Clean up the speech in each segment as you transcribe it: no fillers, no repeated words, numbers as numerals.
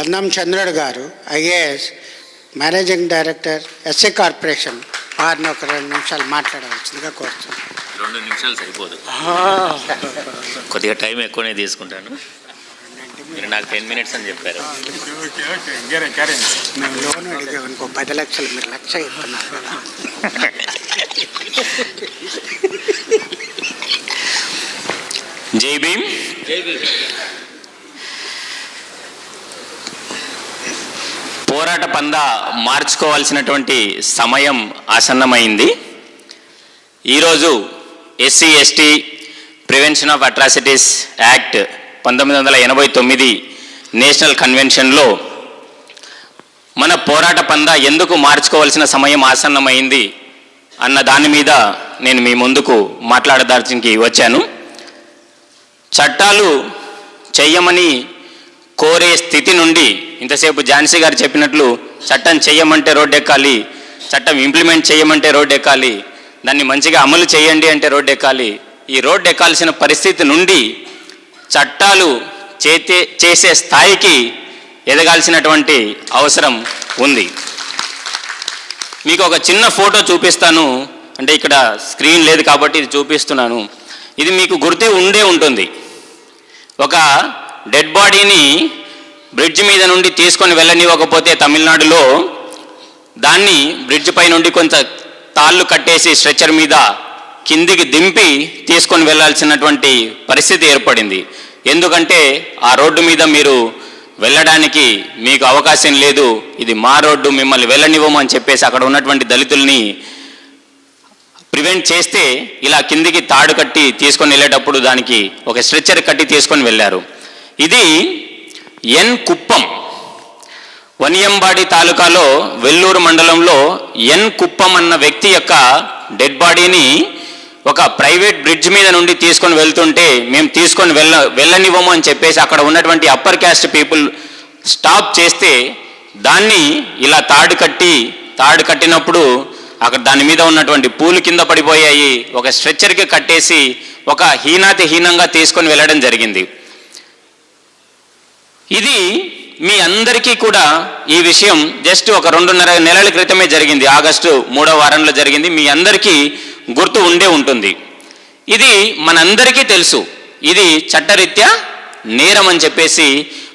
గంధం చంద్రుడు గారు IAS managing director SC corporation వారిని ఒక 2 నిమిషాలు మాట్లాడవలసిందిగా కోరుతున్నాను. 2 నిమిషాలు సరిపోదు, కొద్దిగా టైం ఎక్కువనే తీసుకుంటాను. మీరు నాకు 10 మినిట్స్ అని చెప్పారు. మేము లోన్ అడిగే ఇంకో 10 లక్షలు, మీరు 1,00,000 ఇస్తున్నారు కదా. జై భీమ్. పోరాట పందా మార్చుకోవాల్సినటువంటి సమయం ఆసన్నమైంది. ఈరోజు SC ST prevention of atrocities act 1989 national కన్వెన్షన్లో మన పోరాట పందా ఎందుకు మార్చుకోవాల్సిన సమయం ఆసన్నమైంది అన్న దాని మీద నేను మీ ముందుకు మాట్లాడడానికి వచ్చాను. చట్టాలు చెయ్యమని కోరే స్థితి నుండి, ఇంతసేపు ఝాన్సీ గారు చెప్పినట్లు చట్టం చెయ్యమంటే రోడ్డు ఎక్కాలి, చట్టం ఇంప్లిమెంట్ చేయమంటే రోడ్డు ఎక్కాలి, దాన్ని మంచిగా అమలు చేయండి అంటే రోడ్డు ఎక్కాలి. ఈ రోడ్డు ఎక్కాల్సిన పరిస్థితి నుండి చట్టాలు చేసే స్థాయికి ఎదగాల్సినటువంటి అవసరం ఉంది. మీకు ఒక చిన్న ఫోటో చూపిస్తాను, అంటే ఇక్కడ స్క్రీన్ లేదు కాబట్టి ఇది చూపిస్తున్నాను. ఇది మీకు గుర్తే ఉంటుంది. ఒక డెడ్ బాడీని బ్రిడ్జ్ మీద నుండి తీసుకొని వెళ్ళనివ్వకపోతే తమిళనాడులో దాన్ని బ్రిడ్జ్ పై నుండి కొంత తాళ్ళు కట్టేసి స్ట్రెచర్ మీద కిందికి దింపి తీసుకొని వెళ్ళాల్సినటువంటి పరిస్థితి ఏర్పడింది. ఎందుకంటే ఆ రోడ్డు మీద మీరు వెళ్ళడానికి మీకు అవకాశం లేదు, ఇది మా రోడ్డు, మిమ్మల్ని వెళ్ళనివ్వమని చెప్పేసి అక్కడ ఉన్నటువంటి దళితుల్ని ప్రివెంట్ చేస్తే ఇలా కిందికి తాడు కట్టి తీసుకొని వెళ్ళేటప్పుడు దానికి ఒక స్ట్రెచర్ కట్టి తీసుకొని వెళ్ళారు. ఇది ఎన్ కుప్పం, వనియంబాడి తాలూకాలో వెల్లూరు మండలంలో ఎన్ కుప్పం అన్న వ్యక్తి యొక్క డెడ్ బాడీని ఒక ప్రైవేట్ బ్రిడ్జ్ మీద నుండి తీసుకొని వెళ్తుంటే మేము తీసుకొని వెళ్ళనివ్వము అని చెప్పేసి అక్కడ ఉన్నటువంటి అప్పర్ క్యాస్ట్ పీపుల్ స్టాప్ చేస్తే దాన్ని ఇలా తాడు కట్టినప్పుడు అక్కడ దాని మీద ఉన్నటువంటి పూలు కింద పడిపోయాయి. ఒక స్ట్రెచ్చర్కి కట్టేసి ఒక హీనంగా తీసుకొని వెళ్ళడం జరిగింది. ఇది మీ అందరికీ కూడా ఈ విషయం జస్ట్ ఒక 2.5 నెలల క్రితమే జరిగింది. ఆగస్టు 3వ వారంలో జరిగింది. మీ అందరికీ గుర్తు ఉంటుంది. ఇది మనందరికీ తెలుసు, ఇది చట్టరీత్యా నేరం అని చెప్పేసి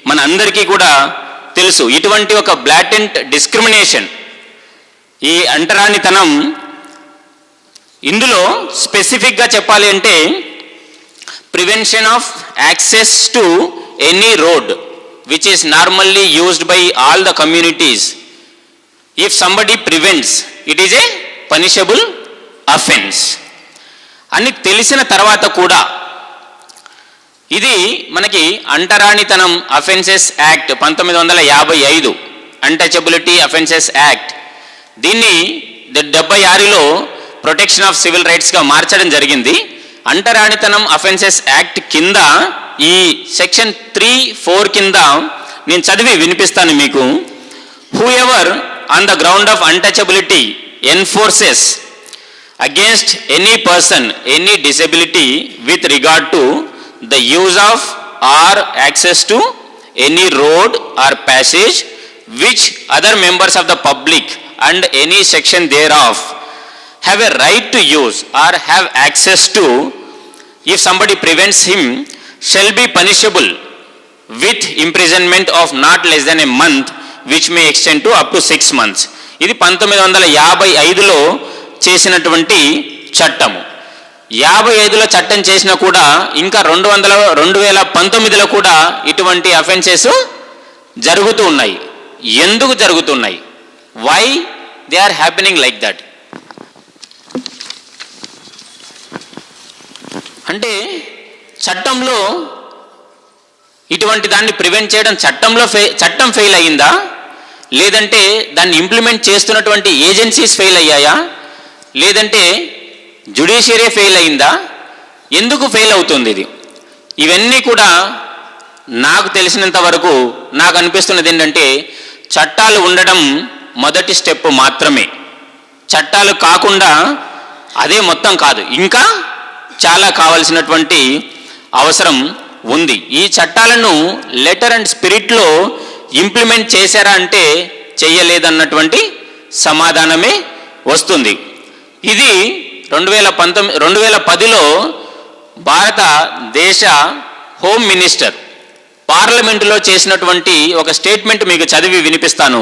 మన అందరికీ కూడా తెలుసు. ఇటువంటి ఒక బ్లాటెంట్ డిస్క్రిమినేషన్, ఈ అంటరానితనం, ఇందులో స్పెసిఫిక్గా చెప్పాలి అంటే prevention of access to any road which is normally used by all the communities. If somebody prevents, it is a punishable offense అని తెలిసిన తర్వాత కూడా ఇది మనకి అంటరానితనం offences act 1955 untouchability offences act, దీన్ని 76లో ప్రొటెక్షన్ ఆఫ్ సివిల్ రైట్స్గా మార్చడం జరిగింది. అంటరానితనం అఫెన్సెస్ యాక్ట్ కింద ఈ సెక్షన్ 3(4) కింద నేను చదివి వినిపిస్తాను మీకు. Whoever on the ground of untouchability enforces against any person any disability with regard to the use of or access to any road or passage which other members of the public and any section thereof have a right to use or have access to, if somebody prevents him, shall be punishable with imprisonment of not less than a month, which may extend to up to 6 months. ఇది 1955లో చేసినటువంటి చట్టము. 55లో చట్టం చేసినా కూడా ఇంకా 2019లో కూడా ఇటువంటి offences జరుగుతూ ఉన్నాయి. ఎందుకు జరుగుతున్నాయి? Why they are happening like that? అంటే చట్టంలో ఇటువంటి దాన్ని ప్రివెంట్ చేయడం చట్టం ఫెయిల్ అయ్యిందా, లేదంటే దాన్ని ఇంప్లిమెంట్ చేస్తున్నటువంటి ఏజెన్సీస్ ఫెయిల్ అయ్యాయా, లేదంటే జ్యుడిషియరీ ఫెయిల్ అయిందా? ఎందుకు ఫెయిల్ అవుతుంది ఇది? ఇవన్నీ కూడా నాకు తెలిసినంత వరకు నాకు అనిపిస్తున్నది ఏంటంటే చట్టాలు ఉండడం మొదటి స్టెప్ మాత్రమే. చట్టాలు కాకుండా అదే మొత్తం కాదు, ఇంకా చాలా కావాల్సినటువంటి అవసరం ఉంది. ఈ చట్టాలను లెటర్ అండ్ స్పిరిట్లో ఇంప్లిమెంట్ చేశారా అంటే చెయ్యలేదన్నటువంటి సమాధానమే వస్తుంది. ఇది 2010లో భారతదేశ హోమ్ మినిస్టర్ పార్లమెంటులో చేసినటువంటి ఒక స్టేట్మెంట్ మీకు చదివి వినిపిస్తాను.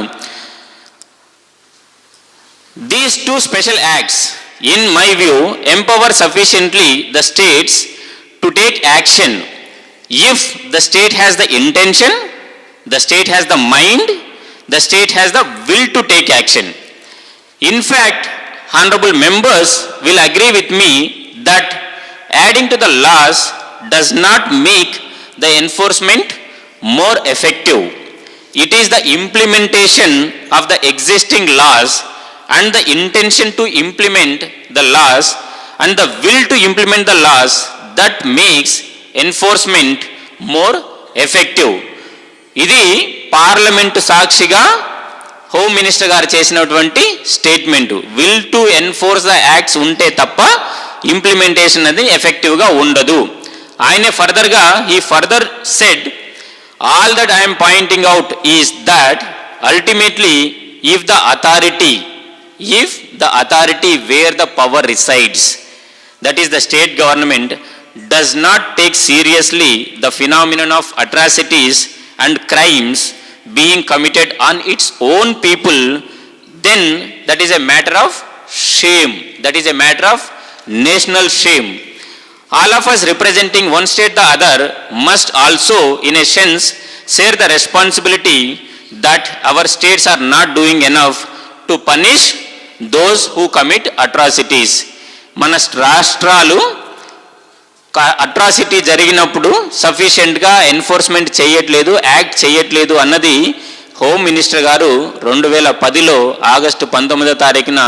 These two special acts, in my view, empower sufficiently the states to take action if the state has the intention, the state has the mind, the state has the will to take action. In fact, honorable members will agree with me that adding to the laws does not make the enforcement more effective. It is the implementation of the existing laws and the intention to implement the laws and the will to implement the laws that makes enforcement more effective. ఇది parliament సాక్షిగా home minister గారు చేసినటువంటి statement. Will to enforce the acts ఉంటే తప్ప implementation అనేది ఎఫెక్టివ్గా ఉండదు. ఆయనే ఫర్దర్గా ఈ further said, all that I'm pointing out is that ultimately if the authority where the power resides, that is the state government, does not take seriously the phenomenon of atrocities and crimes being committed on its own people, then that is a matter of shame. That is a matter of national shame. All of us representing one state the other must also in a sense share the responsibility that our states are not doing enough to punish those who commit atrocities. మన రాష్ట్రాలు atrocity జరిగినప్పుడు సఫిషియెంట్గా enforcement చేయట్లేదు, act చేయట్లేదు అన్నది home minister గారు 2010లో August 19వ తారీఖున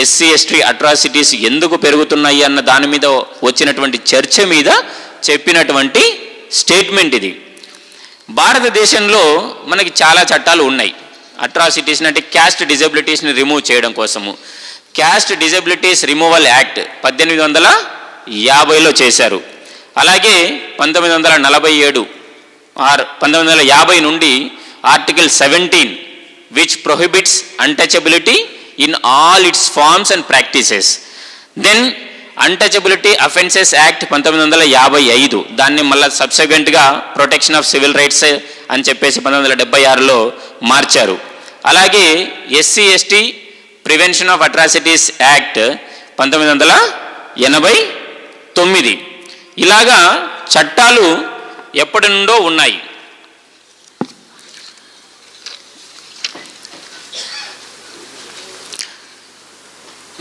SC ST atrocities ఎందుకు పెరుగుతున్నాయి అన్న దాని మీద వచ్చినటువంటి చర్చ మీద చెప్పినటువంటి స్టేట్మెంట్ ఇది. భారతదేశంలో మనకి చాలా చట్టాలు ఉన్నాయి అట్రాసిటీస్ అంటే క్యాస్ట్ డిజబిలిటీస్ని రిమూవ్ చేయడం కోసము. క్యాస్ట్ డిజబిలిటీస్ రిమూవల్ యాక్ట్ 1850లో చేశారు. అలాగే 1950 నుండి article 17 which prohibits untouchability in all its forms and practices. Then untouchability offences act 1955, దాన్ని మళ్ళీ సబ్సిక్వెంట్గా ప్రొటెక్షన్ ఆఫ్ సివిల్ రైట్స్ అని చెప్పేసి 1976లో మార్చారు. అలాగే SC ST prevention of atrocities act 1989. ఇలాగా చట్టాలు ఎప్పటి నుండో ఉన్నాయి.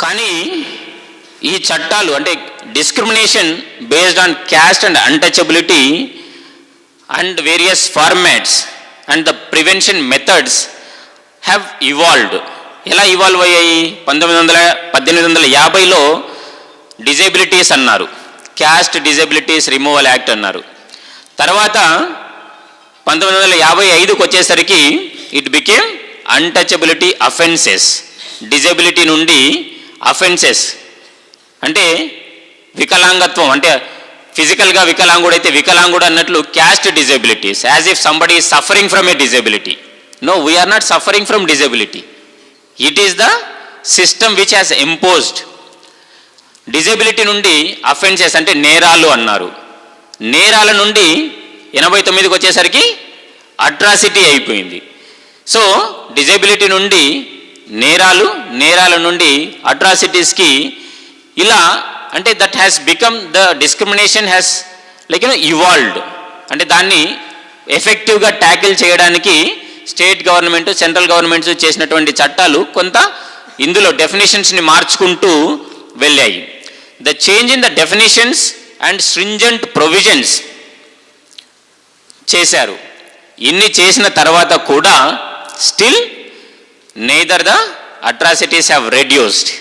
కానీ ఈ చట్టాలు అంటే discrimination based on caste and untouchability and various formats and the prevention methods have evolved. ఎలా ఇవాల్వ్ అయ్యాయి? 1850లో డిజేబిలిటీస్ అన్నారు, క్యాస్ట్ డిజేబిలిటీస్ రిమూవల్ యాక్ట్ అన్నారు. తర్వాత 1955కి వచ్చేసరికి it became untouchability offences. Disability నుండి అఫెన్సెస్ అంటే వికలాంగత్వం, అంటే ఫిజికల్గా వికలాంగుడైతే వికలాంగుడు అన్నట్లు caste disabilities, as if somebody is suffering from a disability. No, we're not suffering from disability. It is the system which has imposed. Disability నుండి అఫెన్సెస్ అంటే నేరాలు అన్నారు. నేరాల నుండి 89కి వచ్చేసరికి అట్రాసిటీ అయిపోయింది. సో డిజేబిలిటీ నుండి నేరాలు, నేరాల నుండి అట్రాసిటీస్కి ఇలా అంటే that has become the discrimination has like evolved. అంటే దాన్ని ఎఫెక్టివ్గా ట్యాకిల్ చేయడానికి స్టేట్ గవర్నమెంట్, సెంట్రల్ గవర్నమెంట్స్ చేసినటువంటి చట్టాలు కొంత ఇందులో డెఫినేషన్స్ని మార్చుకుంటూ వెళ్ళాయి. The change in the definitions and stringent provisions చేశారు. ఇన్ని చేసిన తర్వాత కూడా still neither the atrocities have reduced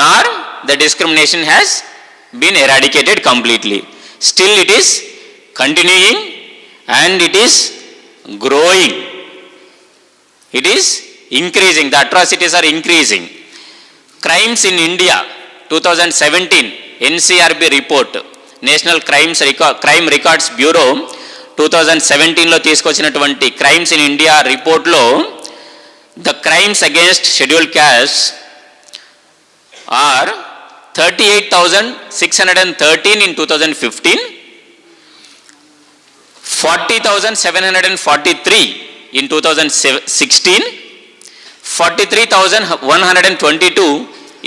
Nar the discrimination has been eradicated completely. Still it is continuing and it is growing. It is increasing. The atrocities are increasing. Crimes in India, 2017 NCRB report, National Crime Records Bureau, 2017లో తీసుకొచ్చినటువంటి crimes in India రిపోర్ట్లో the crimes against schedule caste or 38,613 in 2015, 40,743 in 2016, 43,122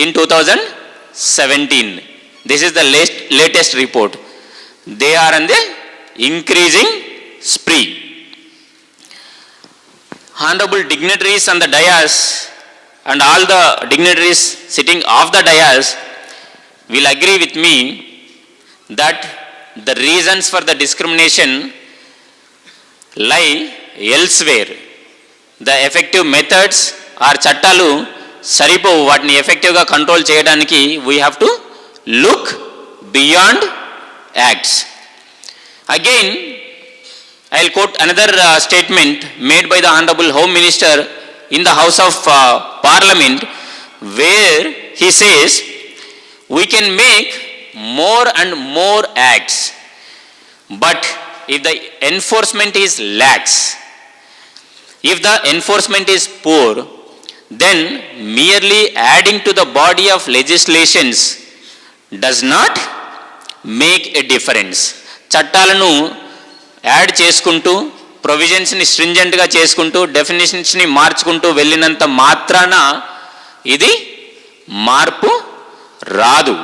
in 2017. This is the latest report. They are on the increasing spree. Honorable dignitaries on the dais and all the dignitaries sitting off the dais will agree with me that the reasons for the discrimination lie elsewhere. The effective methods or చట్టాలు సరిపోవు, వాటిని ఎఫెక్టివ్గా control చేయడానికి we have to look beyond acts. Again, I'll quote another statement made by the Honorable Home Minister in the House of Parliament, where he says, we can make more and more acts, but if the enforcement is lax, if the enforcement is poor, then merely adding to the body of legislations does not make a difference. చట్టాలను add చేసుకుంటూ ప్రొవిజన్స్ని స్ట్రింజెంట్గా చేసుకుంటూ డెఫినేషన్స్ని మార్చుకుంటూ వెళ్ళినంత మాత్రాన ఇది మార్పు రాదు.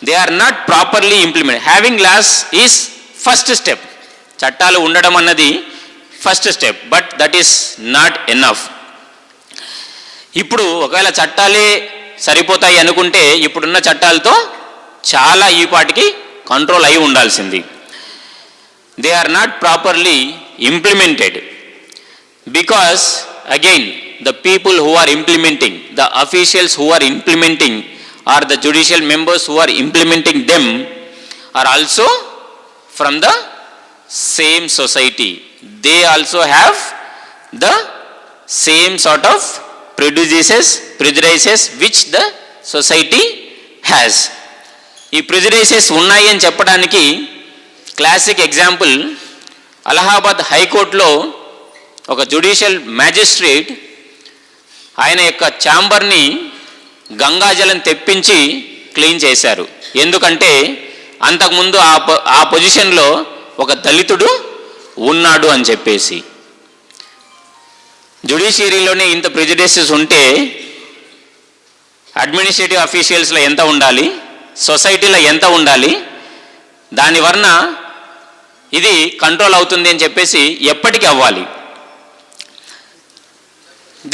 They are not properly implement. Having laws is first step. చట్టాలు ఉండడం అన్నది first step, but that is not enough. ఇప్పుడు ఒకవేళ చట్టాలే సరిపోతాయి అనుకుంటే ఇప్పుడున్న చట్టాలతో చాలా ఈ పాటికి కంట్రోల్ అయి ఉండాల్సింది. They are not properly implemented because again the people who are implementing, the officials who are implementing, or the judicial members who are implementing them are also from the same society. They also have the same sort of prejudices which the society has. ఈ ప్రిజుడైసెస్ ఉన్నాయి అని చెప్పడానికి classic example, Allahabad హైకోర్టులో ఒక judicial magistrate ఆయన యొక్క ఛాంబర్ని గంగాజలం తెప్పించి క్లీన్ చేశారు. ఎందుకంటే అంతకుముందు ఆ పొజిషన్లో ఒక దళితుడు ఉన్నాడు అని చెప్పేసి. జ్యుడిషియరీలోనే ఇంత ప్రిజుడిసెస్ ఉంటే అడ్మినిస్ట్రేటివ్ అఫీషియల్స్లో ఎంత ఉండాలి, సొసైటీలో ఎంత ఉండాలి, దానివలన ఇది కంట్రోల్ అవుతుంది అని చెప్పేసి ఎప్పటికీ అవ్వాలి.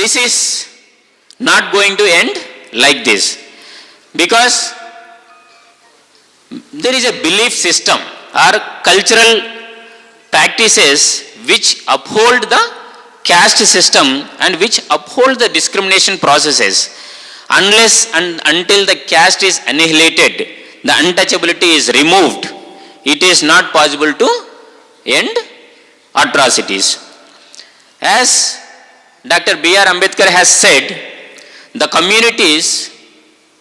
This is not going to end like this, because there is a belief system or cultural practices which uphold the caste system and which uphold the discrimination processes. Unless and until the caste is annihilated, the untouchability is removed, it is not possible to end atrocities. As Dr. B.R. Ambedkar has said, the communities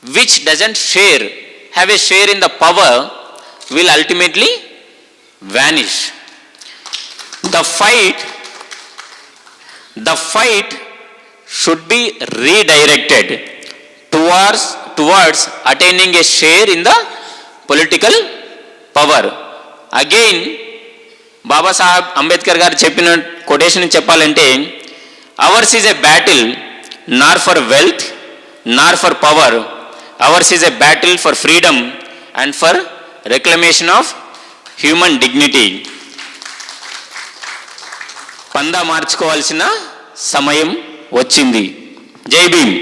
which have a share in the power will ultimately vanish. The fight should be redirected towards attaining a share in the political power. Again, Baba Saheb Ambedkar garu cheppina quotation cheppalante, ours is a battle not for wealth nor for power. Ours is a battle for freedom and for reclamation of human dignity. పందా మార్చుకోవాల్సిన సమయం వచ్చింది. జై భీమ్.